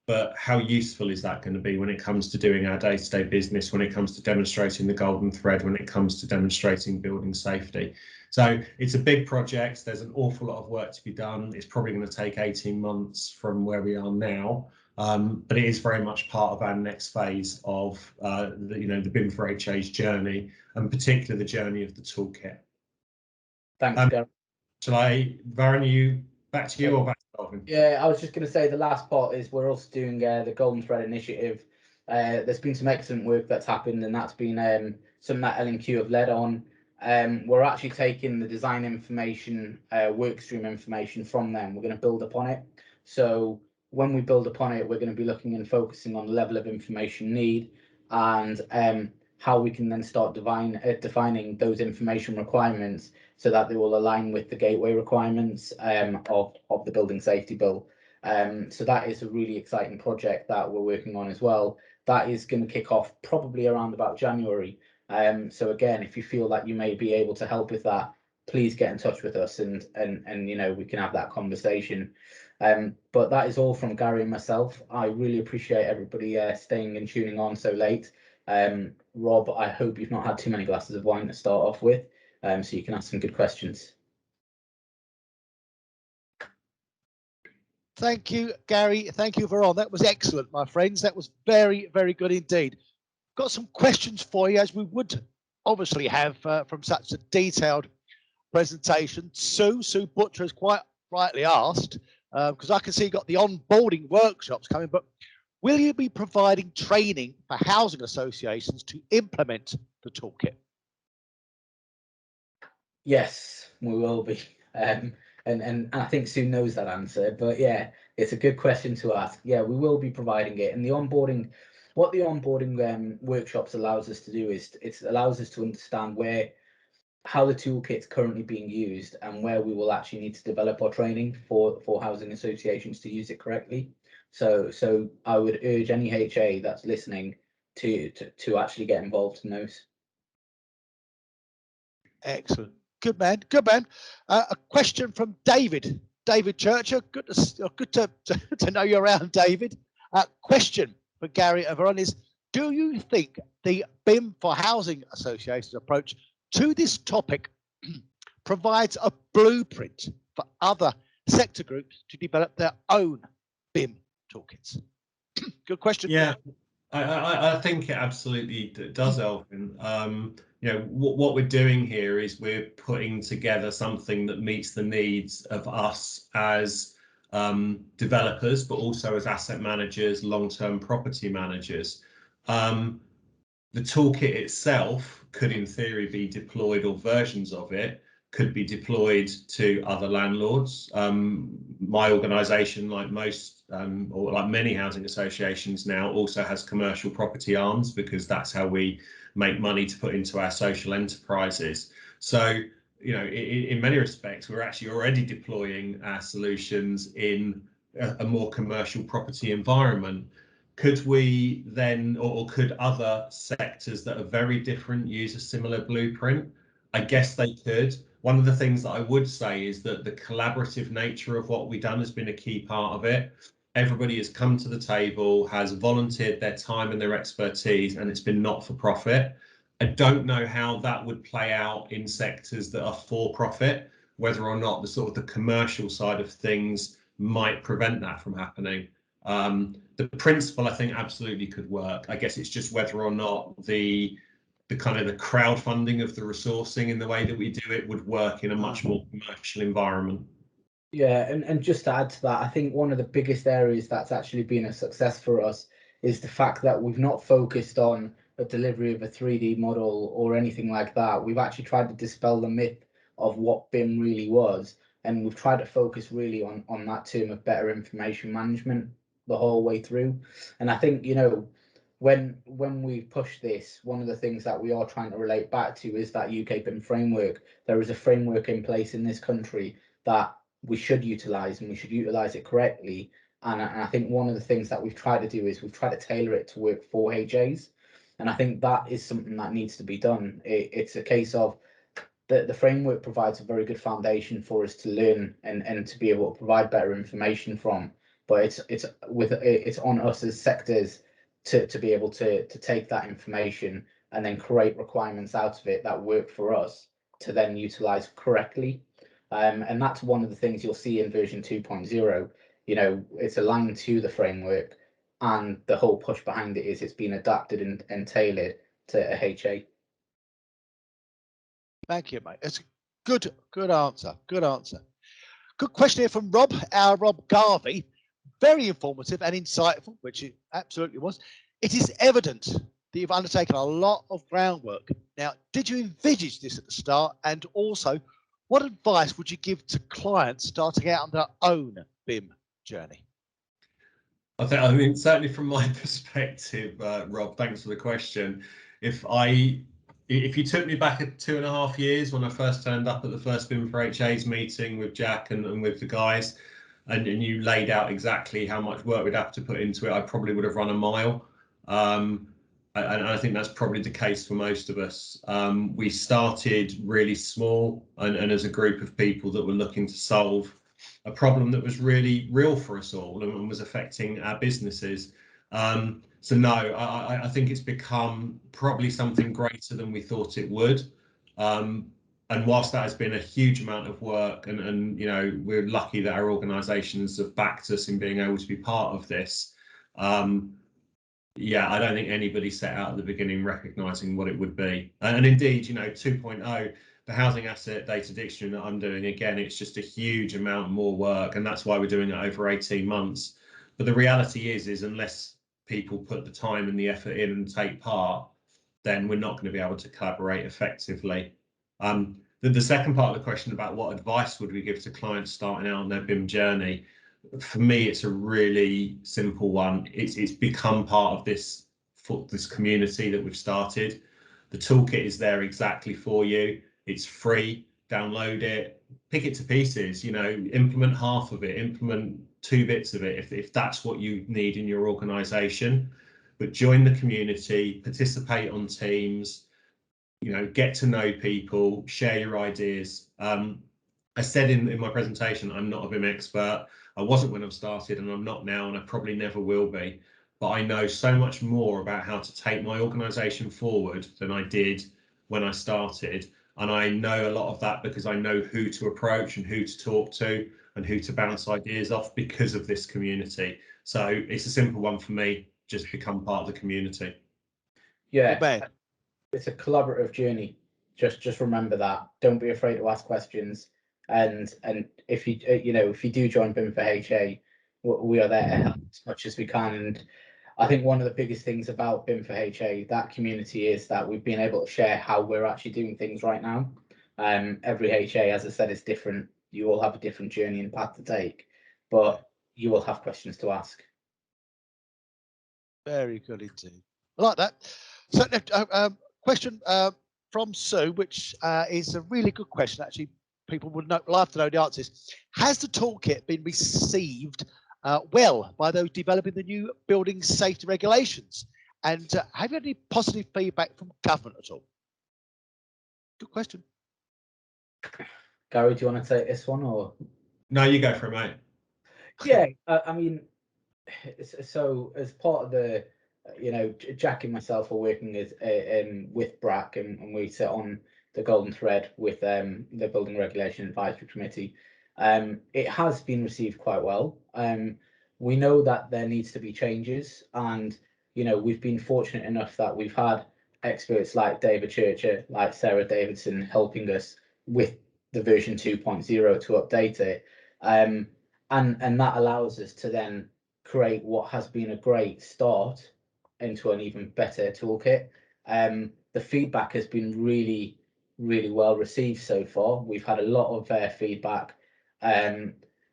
but how useful is that going to be when it comes to doing our day-to-day business, when it comes to demonstrating the golden thread, when it comes to demonstrating building safety? So it's a big project. There's an awful lot of work to be done. It's probably going to take 18 months from where we are now, but it is very much part of our next phase of the BIM4HAs journey, and particularly the journey of the toolkit. Thanks, Gary. Shall I, Varun, back to you or back to Elvin? Yeah, I was just going to say the last part is we're also doing the Golden Thread Initiative. There's been some excellent work that's happened, and that's been something that L&Q have led on. We're actually taking the design information, workstream information from them. We're going to build upon it. So when we build upon it, we're going to be looking and focusing on the level of information need, and how we can then start defining those information requirements so that they will align with the gateway requirements of the building safety bill. So that is a really exciting project that we're working on as well. That is going to kick off probably around about January. So again, if you feel that you may be able to help with that, please get in touch with us, and you know, we can have that conversation. But that is all from Gary and myself. I really appreciate everybody staying and tuning on so late. Rob, I hope you've not had too many glasses of wine to start off with, so you can ask some good questions. Thank you, Gary. Thank you, Varun. That was excellent, my friends. That was very, very good indeed. Got some questions for you, as we would obviously have from such a detailed presentation. Sue Butcher has quite rightly asked, because I can see you got the onboarding workshops coming, but will you be providing training for housing associations to implement the toolkit? Yes, we will be. And I think Sue knows that answer, but yeah, it's a good question to ask. Yeah, we will be providing it. And the onboarding, what the onboarding workshops allows us to do is it allows us to understand how the toolkit's currently being used and where we will actually need to develop our training for housing associations to use it correctly. So I would urge any HA that's listening to actually get involved in those. Excellent. Good man. Good man. A question from David Churcher. Good to know you're around, David. Question for Gary and Varun is, do you think the BIM for Housing Associations approach to this topic provides a blueprint for other sector groups to develop their own BIM toolkits? Good question. Yeah, I think it absolutely does, Elvin. You know, what we're doing here is we're putting together something that meets the needs of us as developers, but also as asset managers, long-term property managers. The toolkit itself could, in theory, be deployed, or versions of it could be deployed to other landlords. My organisation, like most, or like many housing associations now, also has commercial property arms, because that's how we make money to put into our social enterprises. So, you know, in many respects, we're actually already deploying our solutions in a more commercial property environment. Could we then, or could other sectors that are very different use a similar blueprint? I guess they could. One of the things that I would say is that the collaborative nature of what we've done has been a key part of it. Everybody has come to the table, has volunteered their time and their expertise, and it's been not for profit. I don't know how that would play out in sectors that are for profit, whether or not the sort of the commercial side of things might prevent that from happening. The principle, I think, absolutely could work. I guess it's just whether or not the kind of the crowdfunding of the resourcing in the way that we do it would work in a much more commercial environment. Yeah, and just to add to that, I think one of the biggest areas that's actually been a success for us is the fact that we've not focused on a delivery of a 3D model or anything like that. We've actually tried to dispel the myth of what BIM really was, and we've tried to focus really on that term of better information management the whole way through. And I think, you know, when we push this, one of the things that we are trying to relate back to is that UK BIM framework. There is a framework in place in this country that we should utilize, and we should utilize it correctly. And I think one of the things that we've tried to do is we've tried to tailor it to work for HAs. And I think that is something that needs to be done. It's a case of the framework provides a very good foundation for us to learn and to be able to provide better information from. But it's on us as sectors to be able to take that information and then create requirements out of it that work for us to then utilize correctly. And that's one of the things you'll see in version 2.0. You know, it's aligned to the framework, and the whole push behind it is it's been adapted and tailored to a HA. Thank you, mate. It's a good answer. Good answer. Good question here from Rob, our Rob Garvey. Very informative and insightful, which it absolutely was. It is evident that you've undertaken a lot of groundwork. Now, did you envisage this at the start? And also, what advice would you give to clients starting out on their own BIM journey? I mean, certainly from my perspective, Rob, thanks for the question. If you took me back 2.5 years when I first turned up at the first BIM4HAs meeting with Jack and with the guys, and you laid out exactly how much work we'd have to put into it, I probably would have run a mile. And I think that's probably the case for most of us. We started really small and as a group of people that were looking to solve a problem that was really real for us all and was affecting our businesses. So no, I think it's become probably something greater than we thought it would. And whilst that has been a huge amount of work, and you know, we're lucky that our organisations have backed us in being able to be part of this. Yeah, I don't think anybody set out at the beginning recognising what it would be. And indeed, you know, 2.0, the housing asset data dictionary that I'm doing, again, it's just a huge amount more work, and that's why we're doing it over 18 months. But the reality is unless people put the time and the effort in and take part, then we're not going to be able to collaborate effectively. The second part of the question about what advice would we give to clients starting out on their BIM journey, for me, it's a really simple one. It's become part of this community that we've started. The toolkit is there exactly for you. It's free. Download it, pick it to pieces. You know, implement half of it, implement 2 bits of it if that's what you need in your organisation. But join the community, participate on teams. You know, get to know people, share your ideas. I said in my presentation, I'm not a BIM expert. I wasn't when I started, and I'm not now, and I probably never will be. But I know so much more about how to take my organisation forward than I did when I started. And I know a lot of that because I know who to approach and who to talk to and who to bounce ideas off because of this community. So it's a simple one for me, just become part of the community. Yeah, it's a collaborative journey. Just remember that. Don't be afraid to ask questions. And if you if you do join BIM4HA, we are there to help as much as we can. And I think one of the biggest things about BIM4HA, that community, is that we've been able to share how we're actually doing things right now. Every HA, as I said, is different. You all have a different journey and path to take, but you will have questions to ask. Very good indeed. I like that. So, question from Sue, which is a really good question. Actually, people would love to know the answers. Has the toolkit been received well by those developing the new building safety regulations? And have you had any positive feedback from government at all? Good question. Gary, do you want to take this one, or? No, you go for it, mate. Yeah, I mean, so as part of the, Jack and myself are working as with BRAC, and we sit on the golden thread with the Building Regulation Advisory Committee. It has been received quite well. We know that there needs to be changes, and we've been fortunate enough that we've had experts like David Churcher, like Sarah Davidson, helping us with the version 2.0 to update it. And that allows us to then create what has been a great start into an even better toolkit. The feedback has been really, really well received so far. We've had a lot of feedback,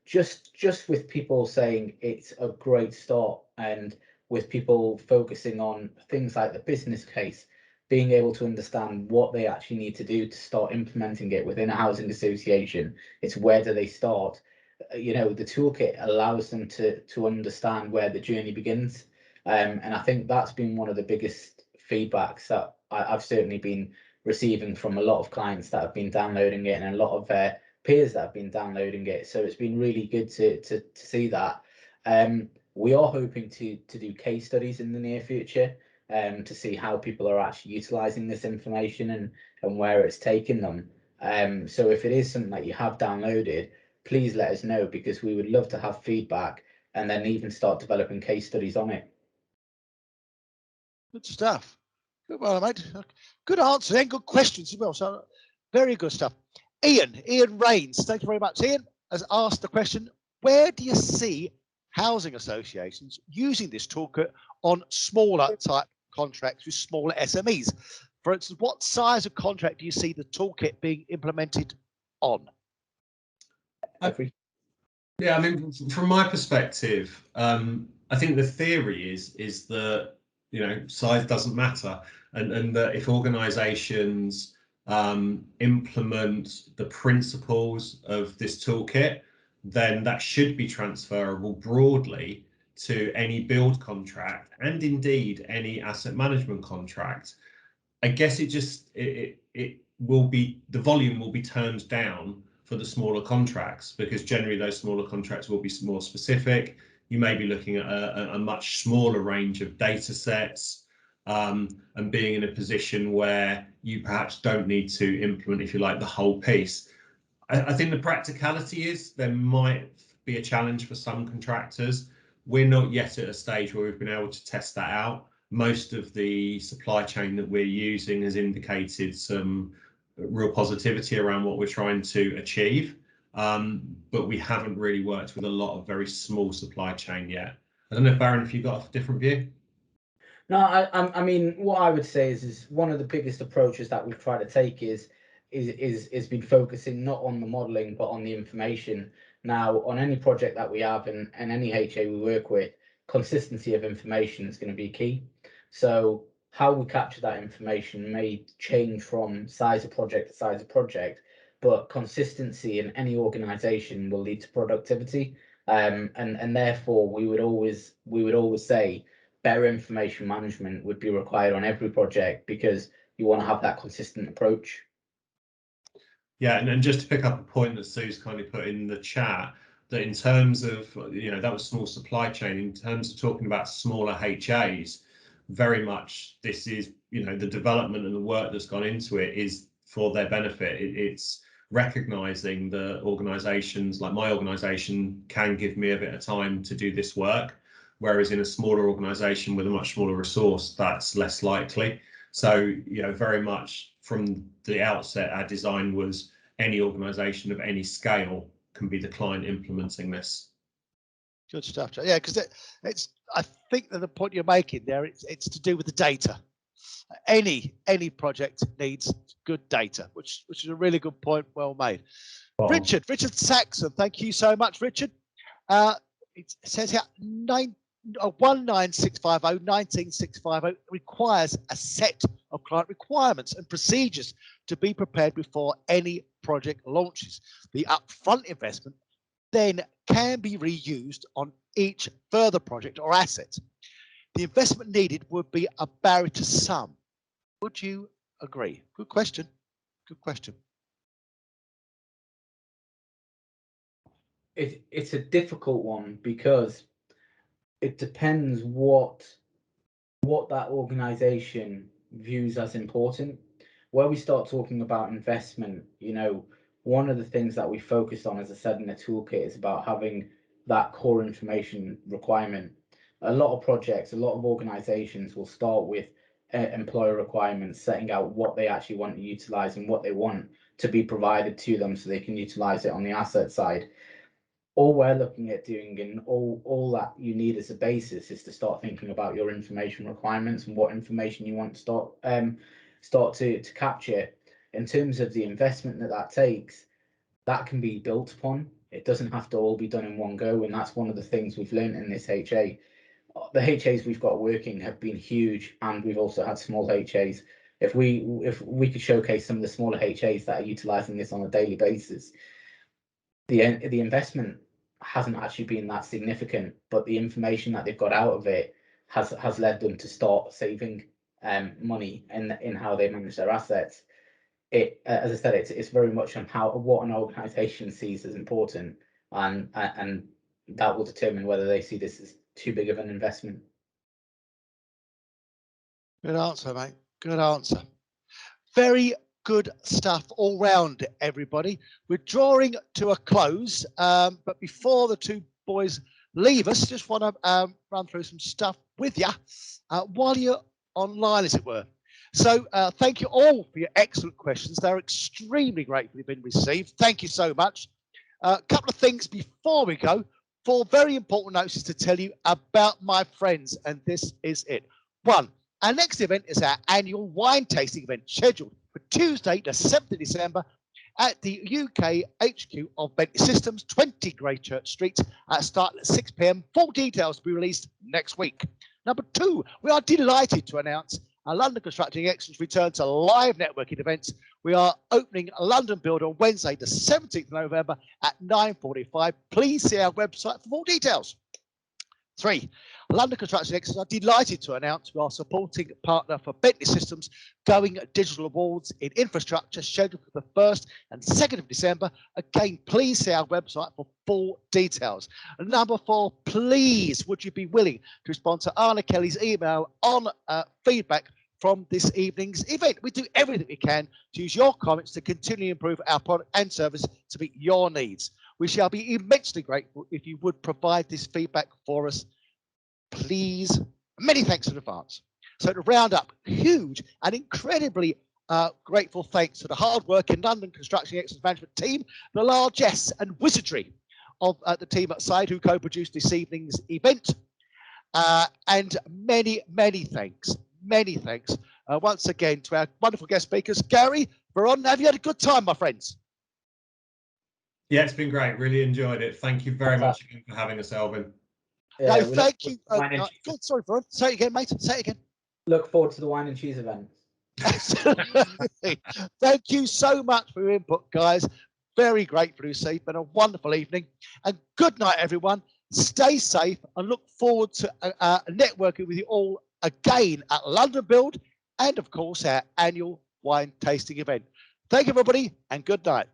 just with people saying it's a great start, and with people focusing on things like the business case, being able to understand what they actually need to do to start implementing it within a housing association. It's where do they start? The toolkit allows them to understand where the journey begins. And I think that's been one of the biggest feedbacks that I've certainly been receiving from a lot of clients that have been downloading it, and a lot of peers that have been downloading it. So it's been really good to see that. We are hoping to do case studies in the near future, to see how people are actually utilising this information and where it's taken them. So if it is something that you have downloaded, please let us know, because we would love to have feedback and then even start developing case studies on it. Good stuff. Good, well, mate. Good answer and good questions as well. So very good stuff. Ian Rains, thank you very much. Ian has asked the question: where do you see housing associations using this toolkit on smaller type contracts with smaller SMEs? For instance, what size of contract do you see the toolkit being implemented on? Yeah, I mean, from my perspective, I think the theory is that size doesn't matter, and that if organisations implement the principles of this toolkit, then that should be transferable broadly to any build contract, and indeed any asset management contract. I guess it will be, the volume will be turned down for the smaller contracts, because generally those smaller contracts will be more specific. You may be looking at a much smaller range of data sets. and being in a position where you perhaps don't need to implement, if you like, the whole piece. I think the practicality is there might be a challenge for some contractors. We're not yet at a stage where we've been able to test that out. Most of the supply chain that we're using has indicated some real positivity around what we're trying to achieve, but we haven't really worked with a lot of very small supply chain yet. I don't know, Varun, if you've got a different view? No, I mean, what I would say is one of the biggest approaches that we've tried to take is been focusing not on the modelling but on the information. Now, on any project that we have and any HA we work with, consistency of information is going to be key. So how we capture that information may change from size of project to size of project, but consistency in any organisation will lead to productivity. And therefore we would always say better information management would be required on every project, because you want to have that consistent approach. Yeah, and just to pick up a point that Sue's kindly put in the chat, that in terms of, that was small supply chain, in terms of talking about smaller HAs, very much this is, the development and the work that's gone into it is for their benefit. It's recognizing that organizations like my organization can give me a bit of time to do this work, whereas in a smaller organization with a much smaller resource, that's less likely. So, very much from the outset, our design was any organisation of any scale can be the client implementing this. Good stuff, Joe. Yeah, because it's. I think that the point you're making there, it's to do with the data. Any project needs good data, which is a really good point. Well made. Wow. Richard Saxon, thank you so much, Richard. It says here 19650 requires a set of client requirements and procedures to be prepared before any project launches. The upfront investment then can be reused on each further project or asset. The investment needed would be a barrier to some. Would you agree? Good question. Good question. It's a difficult one, because it depends what that organization views as important. Where we start talking about investment, one of the things that we focused on, as I said in the toolkit, is about having that core information requirement. A lot of projects, a lot of organizations will start with employer requirements, setting out what they actually want to utilize and what they want to be provided to them so they can utilize it on the asset side. All we're looking at doing, and all that you need as a basis, is to start thinking about your information requirements and what information you want to start to capture. In terms of the investment that takes, that can be built upon. It doesn't have to all be done in one go, and that's one of the things we've learned in this HA. The HAs we've got working have been huge, and we've also had small HAs. If we could showcase some of the smaller HAs that are utilizing this on a daily basis, the investment hasn't actually been that significant, but the information that they've got out of it has led them to start saving money in how they manage their assets. As I said, it's very much on what an organisation sees as important, and that will determine whether they see this as too big of an investment. Good answer, mate. Good answer. Very good stuff all round, everybody. We're drawing to a close, but before the two boys leave us, just want to run through some stuff with you while you're online, as it were. So thank you all for your excellent questions. They're extremely gratefully been received. Thank you so much. A couple of things before we go. 4 very important notices to tell you about my friends, and this is it. 1, our next event is our annual wine tasting event, scheduled for Tuesday, the 7th of December at the UK HQ of Bentley Systems, 20 Greychurch Street, starting at 6 p.m. Full details to be released next week. Number 2, we are delighted to announce our London Constructing Excellence return to live networking events. We are opening a London Build on Wednesday, the 17th of November at 9:45. Please see our website for more details. 3. London Construction Experts are delighted to announce we are supporting partner for Bentley Systems Going Digital Awards in Infrastructure, scheduled for the 1st and 2nd of December. Again, please see our website for full details. And number 4, please would you be willing to respond to Anna Kelly's email on feedback from this evening's event. We do everything we can to use your comments to continually improve our product and service to meet your needs. We shall be immensely grateful if you would provide this feedback for us, please. Many thanks in advance. So to round up, huge and incredibly grateful thanks to the hard working London Construction Excellence Management team, the largesse and wizardry of the team at SIAD who co-produced this evening's event, and many thanks once again to our wonderful guest speakers. Gary, Varun, have you had a good time, my friends? Yeah, it's been great. Really enjoyed it. Thank you very much again for having us, Elvin. Yeah, no, thank you. God, sorry, Varun. Say it again, mate. Say it again. Look forward to the wine and cheese event. Absolutely. Thank you so much for your input, guys. Very grateful to see. Been a wonderful evening. And good night, everyone. Stay safe and look forward to networking with you all again at London Build and, of course, our annual wine tasting event. Thank you, everybody, and good night.